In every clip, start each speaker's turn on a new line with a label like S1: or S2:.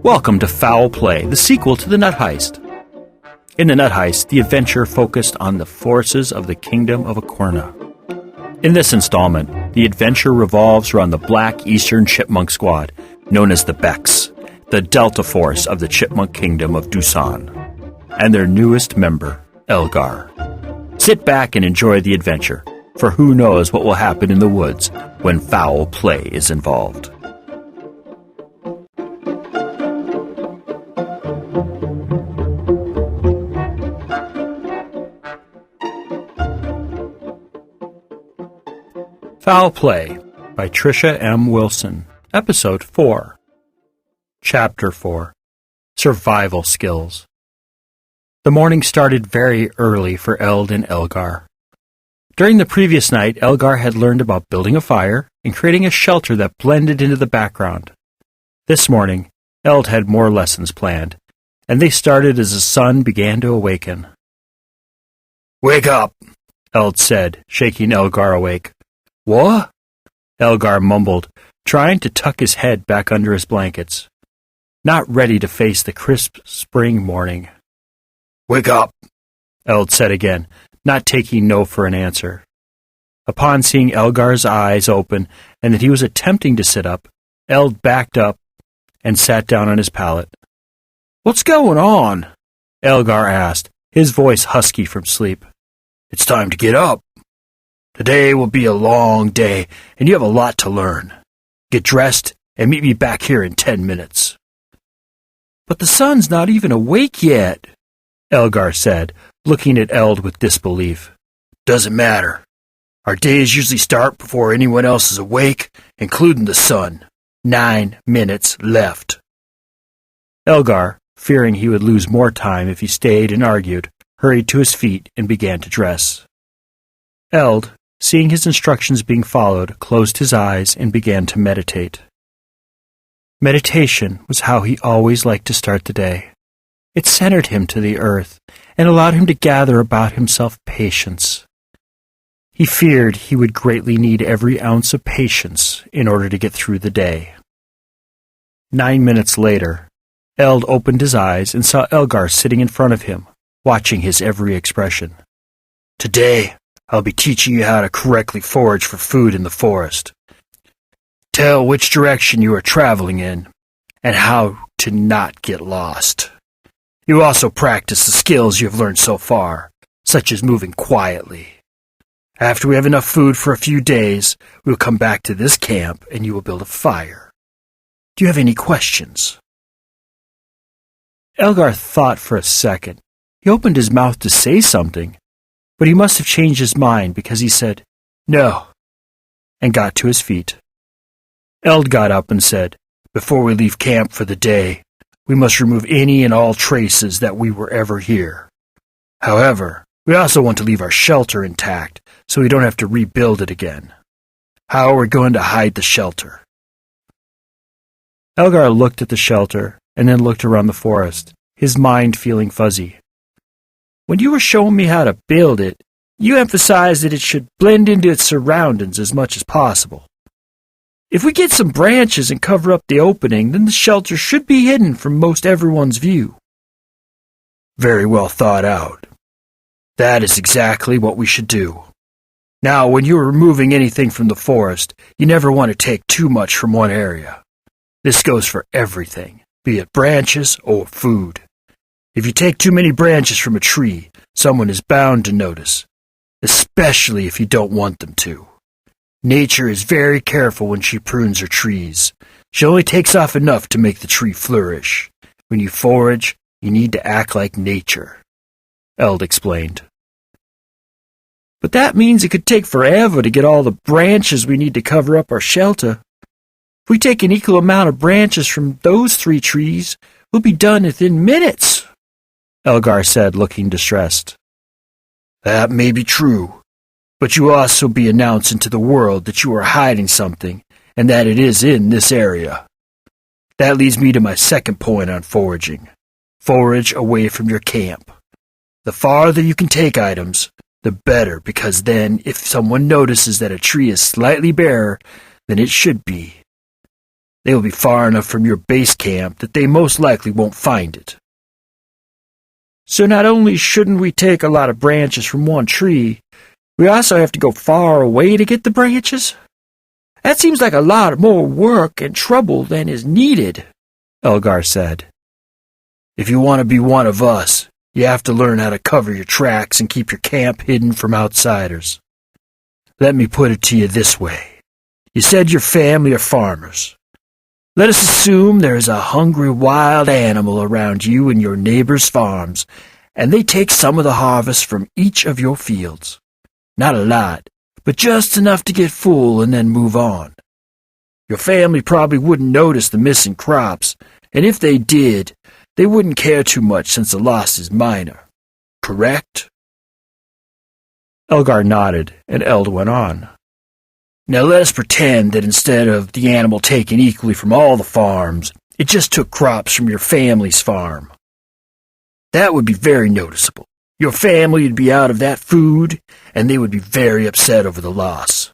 S1: Welcome to Fowl Play, the sequel to the Nut Heist. In the Nut Heist, the adventure focused on the forces of the Kingdom of Acorna. In this installment, the adventure revolves around the Black Eastern Chipmunk Squad, known as the Becks, the Delta Force of the Chipmunk Kingdom of Doosan, and their newest member, Elgar. Sit back and enjoy the adventure, for who knows what will happen in the woods when foul play is involved. Fowl Play by Trisha M. Wilson, Episode 4. Chapter 4. Survival Skills. The morning started very early for Eld and Elgar. During the previous night, Elgar had learned about building a fire and creating a shelter that blended into the background. This morning, Eld had more lessons planned, and they started as the sun began to awaken. "Wake up," Eld said, shaking Elgar awake. "What?" Elgar mumbled, trying to tuck his head back under his blankets, not ready to face the crisp spring morning. "Wake up," Eld said again, not taking no for an answer. Upon seeing Elgar's eyes open and that he was attempting to sit up, Eld backed up and sat down on his pallet. "What's going on?" Elgar asked, his voice husky from sleep. "It's time to get up. Today will be a long day, and you have a lot to learn. Get dressed and meet me back here in 10 minutes. "But the sun's not even awake yet," Elgar said, looking at Eld with disbelief. "Doesn't matter. Our days usually start before anyone else is awake, including the sun. 9 minutes left." Elgar, fearing he would lose more time if he stayed and argued, hurried to his feet and began to dress. Eld, seeing his instructions being followed, closed his eyes and began to meditate. Meditation was how he always liked to start the day. It centered him to the earth and allowed him to gather about himself patience. He feared he would greatly need every ounce of patience in order to get through the day. 9 minutes later, Eld opened his eyes and saw Elgar sitting in front of him, watching his every expression. "Today, I'll be teaching you how to correctly forage for food in the forest. Tell which direction you are traveling in, and how to not get lost. You also practice the skills you have learned so far, such as moving quietly. After we have enough food for a few days, we will come back to this camp and you will build a fire. Do you have any questions?" Elgar thought for a second. He opened his mouth to say something, but he must have changed his mind because he said, "No," and got to his feet. Eld got up and said, "Before we leave camp for the day, we must remove any and all traces that we were ever here. However, we also want to leave our shelter intact so we don't have to rebuild it again. How are we going to hide the shelter?" Elgar looked at the shelter and then looked around the forest, his mind feeling fuzzy. "When you were showing me how to build it, you emphasized that it should blend into its surroundings as much as possible. If we get some branches and cover up the opening, then the shelter should be hidden from most everyone's view." "Very well thought out. That is exactly what we should do. Now, when you are removing anything from the forest, you never want to take too much from one area. This goes for everything, be it branches or food. If you take too many branches from a tree, someone is bound to notice, especially if you don't want them to. Nature is very careful when she prunes her trees. She only takes off enough to make the tree flourish. When you forage, you need to act like nature," Eld explained. "But that means it could take forever to get all the branches we need to cover up our shelter. If we take an equal amount of branches from those 3 trees, we'll be done within minutes," Elgar said, looking distressed. "That may be true, but you will also be announcing to the world that you are hiding something and that it is in this area. That leads me to my second point on foraging. Forage away from your camp. The farther you can take items, the better, because then if someone notices that a tree is slightly barer than it should be,
S2: They will be far enough from your base camp that they most likely won't find it.
S1: So not only shouldn't we take a lot of branches from one tree, we also have to go far away to get the branches? That seems like a lot more work and trouble than is needed, Elgar said.
S2: If you want to be one of us, you have to learn how to cover your tracks and keep your camp hidden from outsiders. Let me put it to you this way. You said your family are farmers. Let us assume there is a hungry wild animal around you and your neighbors' farms, and they take some of the harvest from each of your fields. Not a lot, but just enough to get full and then move on. Your family probably wouldn't notice the missing crops, and if they did, they wouldn't care too much since the loss is minor. Correct?
S1: Elgar nodded, and Eld went on.
S2: Now let us pretend that instead of the animal taken equally from all the farms, it just took crops from your family's farm. That would be very noticeable. Your family would be out of that food, and they would be very upset over the loss.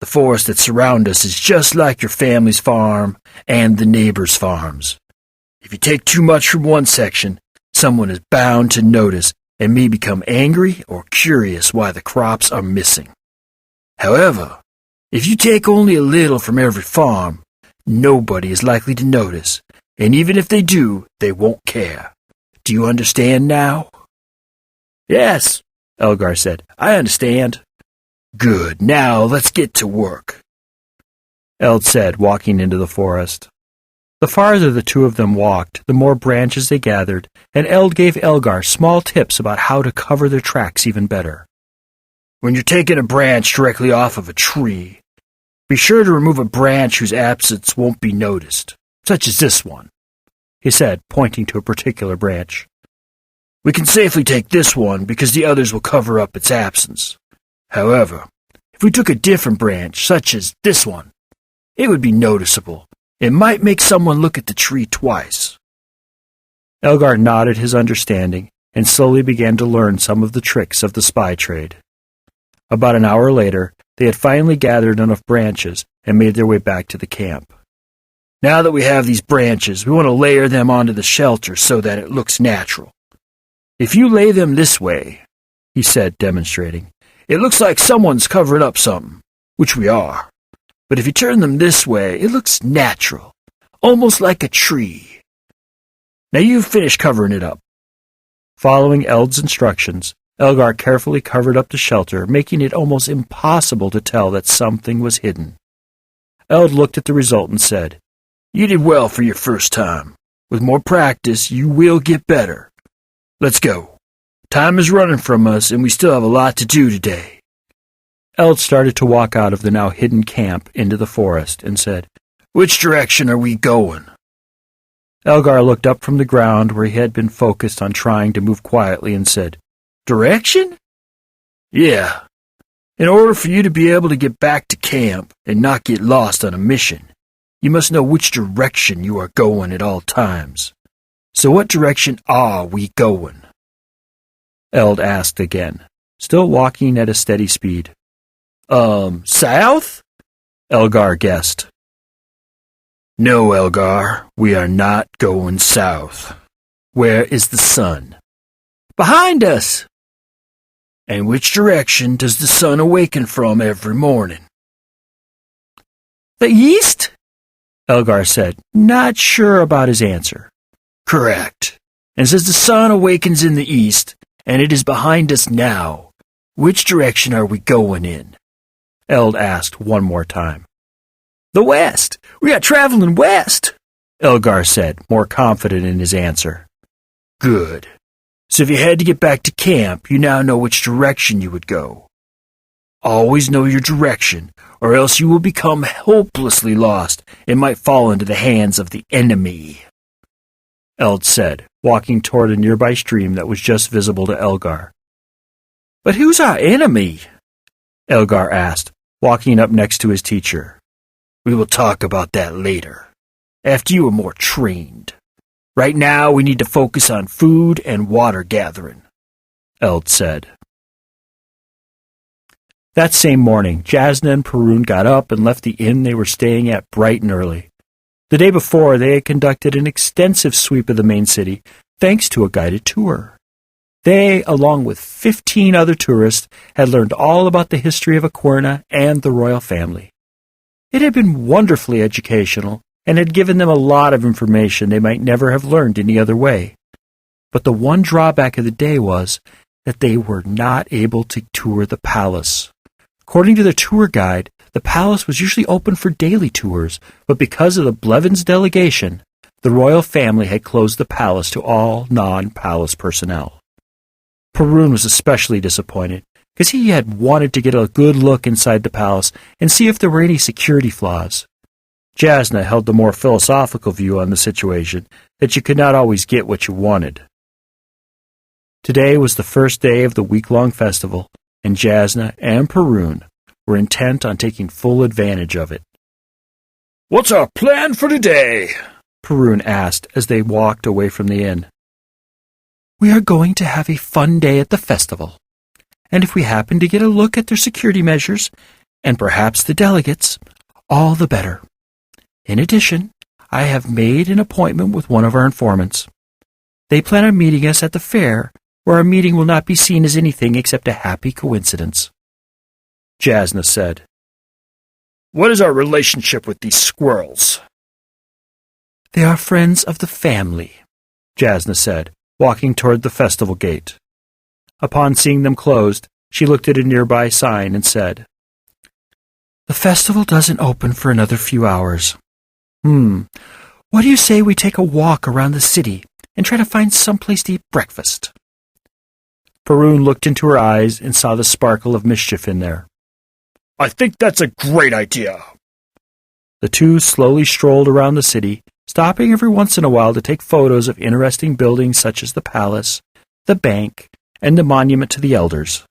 S2: The forest that surrounds us is just like your family's farm and the neighbors' farms. If you take too much from one section, someone is bound to notice and may become angry or curious why the crops are missing. However, if you take only a little from every farm, nobody is likely to notice, and even if they do, they won't care. Do you understand now?
S1: Yes, Elgar said. I understand.
S2: Good. Now let's get to work,
S1: Eld said, walking into the forest. The farther the two of them walked, the more branches they gathered, and Eld gave Elgar small tips about how to cover their tracks even better.
S2: When you're taking a branch directly off of a tree, be sure to remove a branch whose absence won't be noticed, such as this one,
S1: he said, pointing to a particular branch.
S2: We can safely take this one because the others will cover up its absence. However, if we took a different branch, such as this one, it would be noticeable. It might make someone look at the tree twice.
S1: Elgar nodded his understanding and slowly began to learn some of the tricks of the spy trade. About an hour later, they had finally gathered enough branches and made their way back to the camp.
S2: Now that we have these branches, we want to layer them onto the shelter so that it looks natural. If you lay them this way, he said, demonstrating, it looks like someone's covering up something, which we are. But if you turn them this way, it looks natural, almost like a tree. Now you've finished covering it up.
S1: Following Eld's instructions, Elgar carefully covered up the shelter, making it almost impossible to tell that something was hidden. Eld looked at the result and said, You did well for your first time. With more practice, you will get better. Let's go. Time is running from us, and we still have a lot to do today. Eld started to walk out of the now hidden camp into the forest and said,
S2: Which direction are we going?
S1: Elgar looked up from the ground where he had been focused on trying to move quietly and said, Direction?
S2: Yeah. In order for you to be able to get back to camp and not get lost on a mission, you must know which direction you are going at all times. So what direction are we going?
S1: Eld asked again, still walking at a steady speed.
S2: South?
S1: Elgar guessed.
S2: No, Elgar, we are not going south. Where is the sun?
S1: Behind us.
S2: And which direction does the sun awaken from every morning?
S1: The east? Elgar said, not sure about his answer.
S2: Correct. And since the sun awakens in the east, and it is behind us now, which direction are we going in?
S1: Eld asked one more time.
S2: The west. We are traveling west,
S1: Elgar said, more confident in his answer.
S2: Good. So if you had to get back to camp, you now know which direction you would go. Always know your direction, or else you will become hopelessly lost and might fall into the hands of the enemy,
S1: Eld said, walking toward a nearby stream that was just visible to Elgar.
S2: But who's our enemy?
S1: Elgar asked, walking up next to his teacher.
S2: We will talk about that later, after you are more trained. Right now, we need to focus on food and water gathering,
S1: Eld said. That same morning, Jasna and Perun got up and left the inn they were staying at bright and early. The day before, they had conducted an extensive sweep of the main city, thanks to a guided tour. They, along with 15 other tourists, had learned all about the history of Aquirna and the royal family. It had been wonderfully educational and had given them a lot of information they might never have learned any other way. But the one drawback of the day was that they were not able to tour the palace. According to the tour guide, the palace was usually open for daily tours, but because of the Blevins delegation, the royal family had closed the palace to all non-palace personnel. Perun was especially disappointed, because he had wanted to get a good look inside the palace and see if there were any security flaws. Jasna held the more philosophical view on the situation, that you could not always get what you wanted. Today was the first day of the week-long festival, and Jasna and Perun were intent on taking full advantage of it.
S2: "What's our plan for today?"
S1: Perun asked as they walked away from the inn. "We are going to have a fun day at the festival, and if we happen to get a look at their security measures, and perhaps the delegates, all the better. In addition, I have made an appointment with one of our informants. They plan on meeting us at the fair, where our meeting will not be seen as anything except a happy coincidence." Jasna said,
S2: "What is our relationship with these squirrels?"
S1: "They are friends of the family," Jasna said, walking toward the festival gate. Upon seeing them closed, she looked at a nearby sign and said, "The festival doesn't open for another few hours. What do you say we take a walk around the city and try to find some place to eat breakfast?" Perun looked into her eyes and saw the sparkle of mischief in there.
S2: "I think that's a great idea."
S1: The two slowly strolled around the city, stopping every once in a while to take photos of interesting buildings such as the palace, the bank, and the monument to the elders.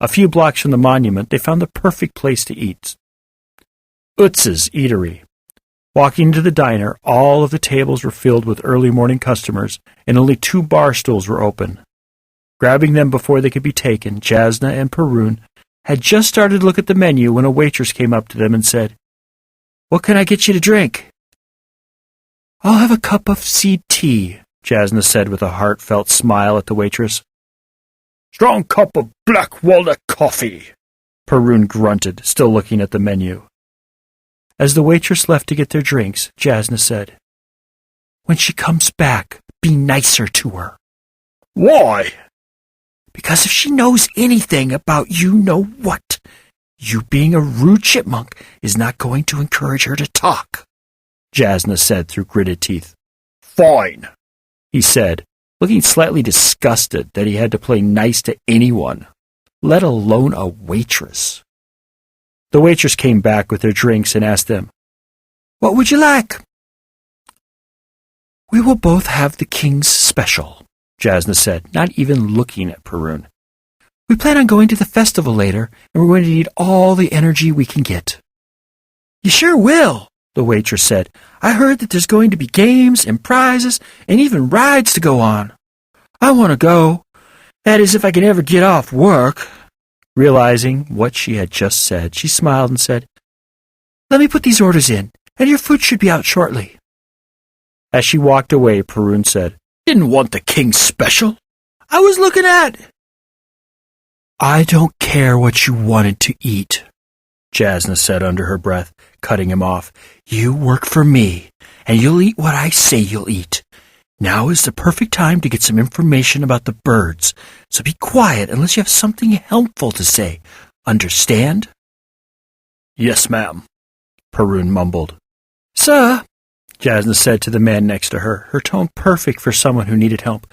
S1: A few blocks from the monument, they found the perfect place to eat. Utz's Eatery. Walking into the diner, all of the tables were filled with early morning customers, and only 2 bar stools were open. Grabbing them before they could be taken, Jasna and Perun had just started to look at the menu when a waitress came up to them and said, "What can I get you to drink?" "I'll have a cup of seed tea," Jasna said with a heartfelt smile at the waitress.
S2: "Strong cup of black walnut coffee,"
S1: Perun grunted, still looking at the menu. As the waitress left to get their drinks, Jasna said, "When she comes back, be nicer to her."
S2: "Why?"
S1: "Because if she knows anything about you-know-what, you being a rude chipmunk is not going to encourage her to talk," Jasna said through gritted teeth.
S2: "Fine,"
S1: he said, looking slightly disgusted that he had to play nice to anyone, let alone a waitress. The waitress came back with their drinks and asked them, "What would you like?" "We will both have the king's special," Jasna said, not even looking at Perun. "We plan on going to the festival later, and we're going to need all the energy we can get." "You sure will," the waitress said. "I heard that there's going to be games and prizes and even rides to go on. I want to go. That is, if I can ever get off work." Realizing what she had just said, she smiled and said, "Let me put these orders in, and your food should be out shortly." As she walked away, Perun said,
S2: "Didn't want the king's special.
S1: "I was looking at—" "I don't care what you wanted to eat," Jasna said under her breath, cutting him off. "You work for me, and you'll eat what I say you'll eat. Now is the perfect time to get some information about the birds, so be quiet unless you have something helpful to say. Understand?"
S2: "Yes, ma'am,"
S1: Perun mumbled. "Sir," Jasna said to the man next to her, her tone perfect for someone who needed help,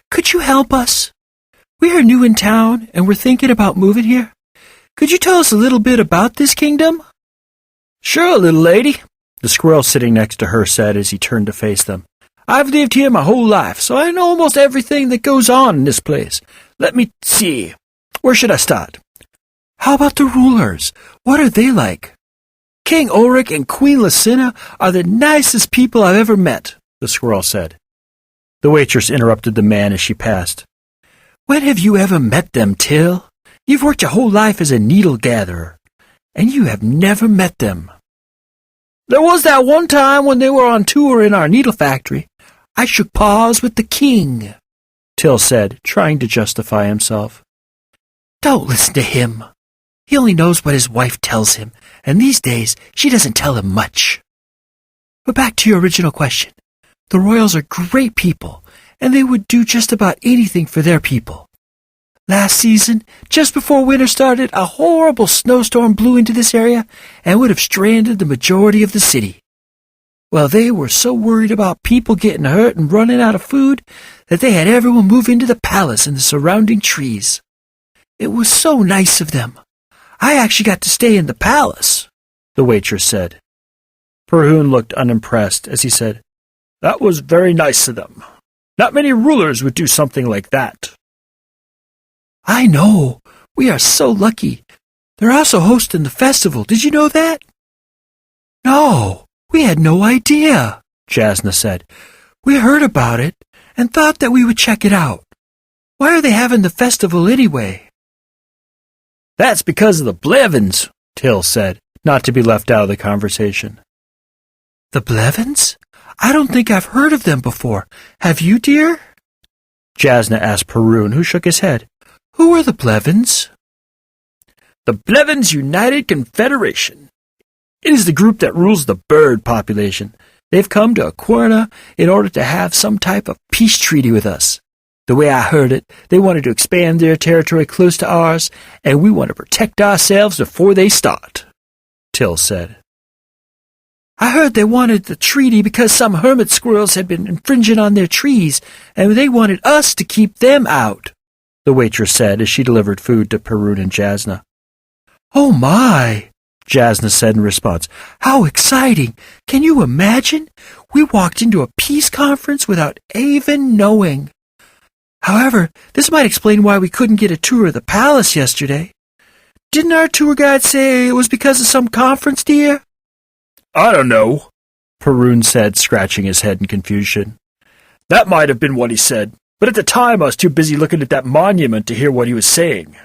S1: "could you help us? We are new in town, and we're thinking about moving here. Could you tell us a little bit about this kingdom?"
S2: "Sure, little lady,"
S1: the squirrel sitting next to her said as he turned to face them.
S2: "I've lived here my whole life, so I know almost everything that goes on in this place. Let me see. Where should I start?"
S1: "How about the rulers? What are they like?"
S2: "King Ulrich and Queen Lucina are the nicest people I've ever met," the squirrel said.
S1: The waitress interrupted the man as she passed.
S2: "When have you ever met them, Till? You've worked your whole life as a needle gatherer, and you have never met them." There was that one time when they were on tour in our needle factory. I shook paws with the king, Till said, trying to justify himself. Don't listen to him. He only knows what his wife tells him, and these days she doesn't tell him much. But back to your original question. The Royals are great people, and they would do just about anything for their people. Last season, just before winter started, a horrible snowstorm blew into this area and would have stranded the majority of the city. Well, they were so worried about people getting hurt and running out of food that they had everyone move into the palace and the surrounding trees. It was so nice of them. I actually got to stay in the palace, the waitress said. Perhoon looked unimpressed as he said, That was very nice of them. Not many rulers would do something like that. I know. We are so lucky. They're also hosting the festival. Did you know that? No, we had no idea, Jasna said. We heard about it and thought that we would check it out. Why are they having the festival anyway? That's because of the Blevins, Till said, not to be left out of the conversation. The Blevins? I don't think I've heard of them before. Have you, dear? Jasna asked Perhoon, who shook his head. Who are the Blevins? The Blevins United Confederation. It is the group that rules the bird population. They've come to Aquarna in order to have some type of peace treaty with us. The way I heard it, they wanted to expand their territory close to ours, and we want to protect ourselves before they start, Till said. I heard they wanted the treaty because some hermit squirrels had been infringing on their trees, and they wanted us to keep them out, the waitress said as she delivered food to Perhoon and Jasna. Oh my, Jasna said in response. How exciting! Can you imagine? We walked into a peace conference without even knowing. However, this might explain why we couldn't get a tour of the palace yesterday. Didn't our tour guide say it was because of some conference, dear? I don't know, Perhoon said, scratching his head in confusion. That might have been what he said, but at the time I was too busy looking at that monument to hear what he was saying.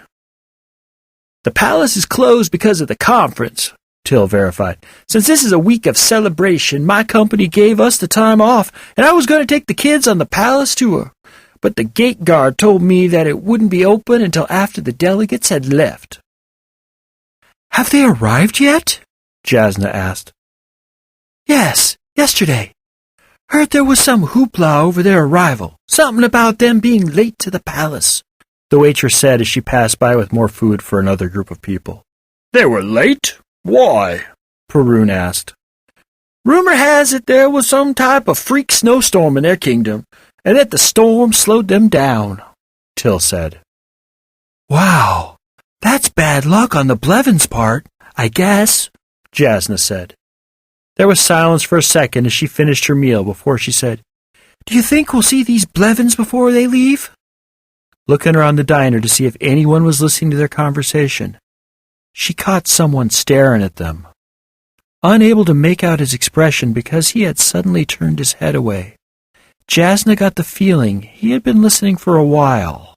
S2: The palace is closed because of the conference, Till verified. Since this is a week of celebration, my company gave us the time off, and I was going to take the kids on the palace tour. But the gate guard told me that it wouldn't be open until after the delegates had left. Have they arrived yet? Jasna asked. Yes, yesterday. Heard there was some hoopla over their arrival, something about them being late to the palace, the waitress said as she passed by with more food for another group of people. They were late? Why? Perhoon asked. Rumor has it there was some type of freak snowstorm in their kingdom, and that the storm slowed them down, Till said. Wow, that's bad luck on the Blevins' part, I guess, Jasna said. There was silence for a second as she finished her meal before she said, Do you think we'll see these Blevins before they leave? Looking around the diner to see if anyone was listening to their conversation, she caught someone staring at them. Unable to make out his expression because he had suddenly turned his head away, Jasna got the feeling he had been listening for a while.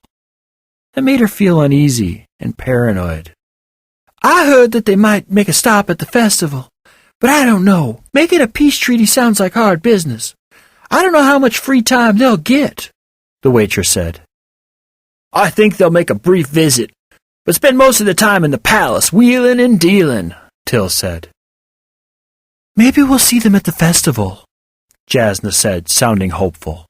S2: It made her feel uneasy and paranoid. I heard that they might make a stop at the festival. But I don't know. Making a peace treaty sounds like hard business. I don't know how much free time they'll get, the waitress said. I think they'll make a brief visit, but spend most of the time in the palace, wheeling and dealing, Till said. Maybe we'll see them at the festival, Jasna said, sounding hopeful.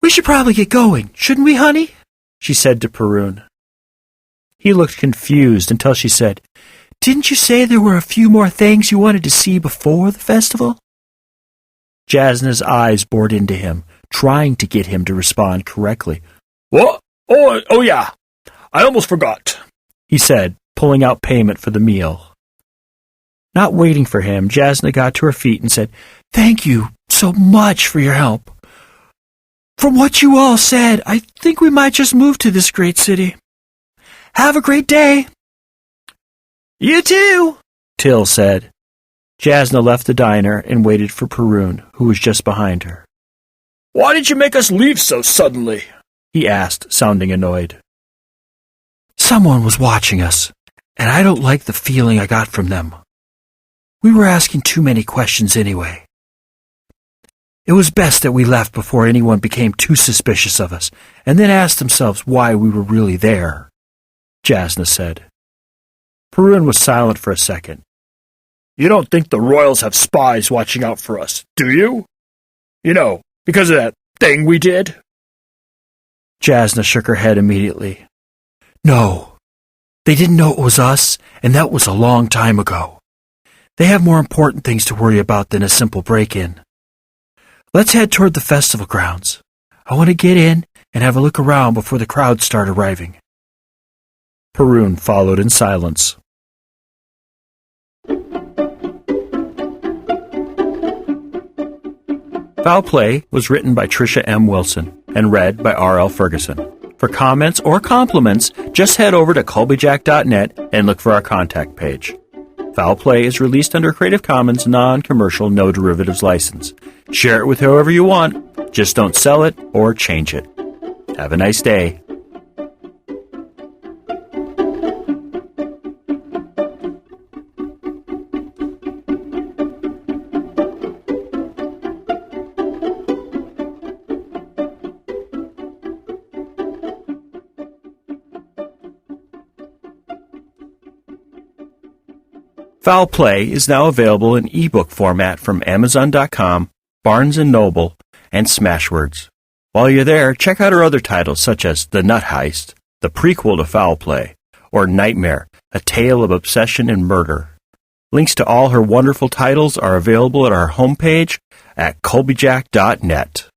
S2: We should probably get going, shouldn't we, honey? She said to Perhoon. He looked confused until she said, Didn't you say there were a few more things you wanted to see before the festival? Jasna's eyes bored into him, trying to get him to respond correctly. What? Oh yeah, I almost forgot, he said, pulling out payment for the meal. Not waiting for him, Jasna got to her feet and said, Thank you so much for your help. From what you all said, I think we might just move to this great city. Have a great day. You too, Till said. Jasna left the diner and waited for Perhoon, who was just behind her. Why did you make us leave so suddenly? He asked, sounding annoyed. Someone was watching us, and I don't like the feeling I got from them. We were asking too many questions anyway. It was best that we left before anyone became too suspicious of us, and then asked themselves why we were really there, Jasna said.
S1: Perun was silent for a second.
S2: You don't think the royals have spies watching out for us, do you? You know, because of that thing we did?
S1: Jasna shook her head immediately.
S2: No, they didn't know it was us, and that was a long time ago. They have more important things to worry about than a simple break-in. Let's head toward the festival grounds. I want to get in and have a look around before the crowds start arriving.
S1: Perun followed in silence. Foul Play was written by Trisha M. Wilson and read by R.L. Ferguson. For comments or compliments, just head over to Colbyjack.net and look for our contact page. Foul Play is released under Creative Commons non-commercial no derivatives license. Share it with whoever you want, just don't sell it or change it. Have a nice day. Foul Play is now available in ebook format from Amazon.com, Barnes & Noble, and Smashwords. While you're there, check out her other titles such as The Nut Heist, the prequel to Foul Play, or Nightmare, a tale of obsession and murder. Links to all her wonderful titles are available at our homepage at Colbyjack.net.